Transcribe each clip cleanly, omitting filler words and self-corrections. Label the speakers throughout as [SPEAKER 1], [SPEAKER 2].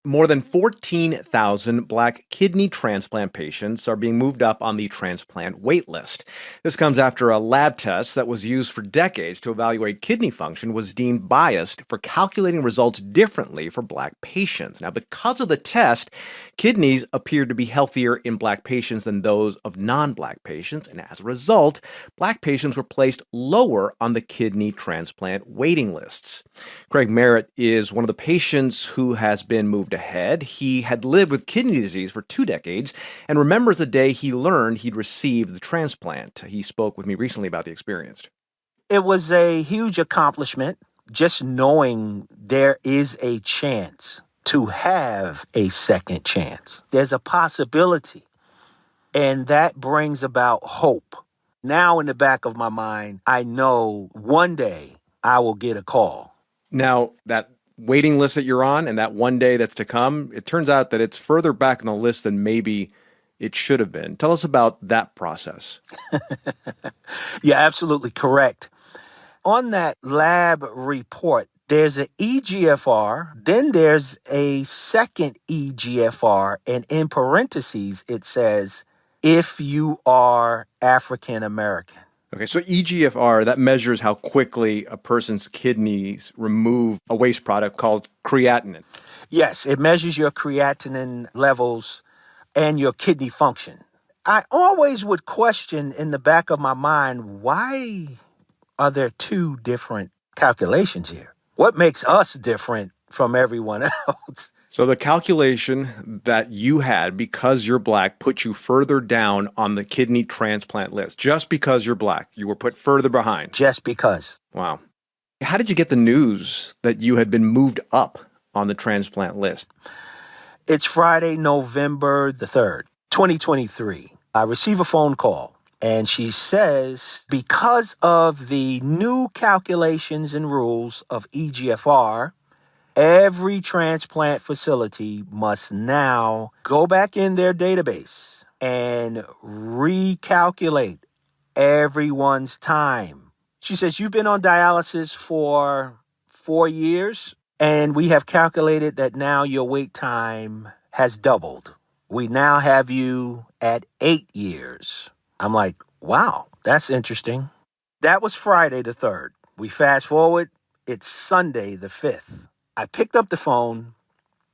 [SPEAKER 1] More than 14,000 Black kidney transplant patients are being moved up on the transplant waitlist. This comes after a lab test that was used for decades to evaluate kidney function was deemed biased for calculating results differently for Black patients. Now, because of the test, kidneys appeared to be healthier in Black patients than those of non-Black patients, and as a result, Black patients were placed lower on the kidney transplant waiting lists. Craig Merritt is one of the patients who has been moved ahead. He had lived with kidney disease for 2 decades and remembers the day he learned he'd received the transplant. He spoke with me recently about the experience.
[SPEAKER 2] It was a huge accomplishment, just knowing there is a chance to have a second chance. There's a possibility, and that brings about hope. Now in the back of my mind, I know one day I will get a call.
[SPEAKER 1] Now, that waiting list that you're on and that one day that's to come, it turns out that it's further back on the list than maybe it should have been. Tell us about that process.
[SPEAKER 2] You're absolutely correct. On that lab report, there's an EGFR, then there's a second EGFR, and in parentheses, it says, if you are African American.
[SPEAKER 1] Okay, so EGFR, that measures how quickly a person's kidneys remove a waste product called creatinine.
[SPEAKER 2] Yes, it measures your creatinine levels and your kidney function. I always would question in the back of my mind, why are there two different calculations here? What makes us different from everyone else?
[SPEAKER 1] So the calculation that you had because you're Black put you further down on the kidney transplant list. Just because you're Black, you were put further behind.
[SPEAKER 2] Just because.
[SPEAKER 1] Wow. How did you get the news that you had been moved up on the transplant list?
[SPEAKER 2] It's Friday, November the 3rd, 2023. I receive a phone call, and she says, because of the new calculations and rules of EGFR, every transplant facility must now go back in their database and recalculate everyone's time. She says, you've been on dialysis for 4 years, and we have calculated that now your wait time has doubled. We now have you at 8 years. I'm like, wow, that's interesting. That was Friday the 3rd. We fast forward, it's Sunday the 5th. I picked up the phone.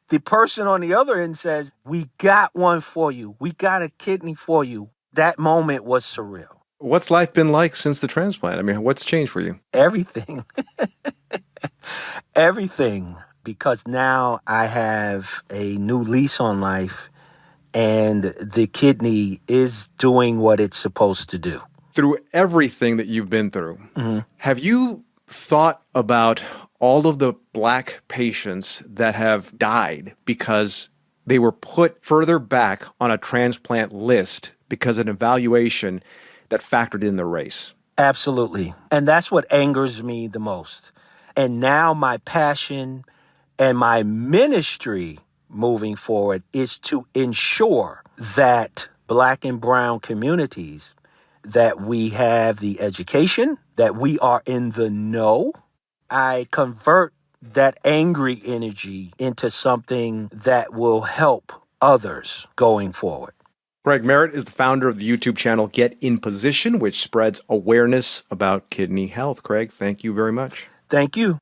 [SPEAKER 2] The person on the other end says, we got one for you. We got a kidney for you. That moment was surreal.
[SPEAKER 1] What's life been like since the transplant? I mean, what's changed for you?
[SPEAKER 2] Everything. Everything. Because now I have a new lease on life, and the kidney is doing what it's supposed to do.
[SPEAKER 1] Through everything that you've been through, have you thought about all of the Black patients that have died because they were put further back on a transplant list because of an evaluation that factored in the race?
[SPEAKER 2] Absolutely. And that's what angers me the most. And now my passion and my ministry moving forward is to ensure that Black and brown communities, that we have the education, that we are in the know. I convert that angry energy into something that will help others going forward.
[SPEAKER 1] Craig Merritt is the founder of the YouTube channel Get in Position, which spreads awareness about kidney health. Craig, thank you very much.
[SPEAKER 2] Thank you.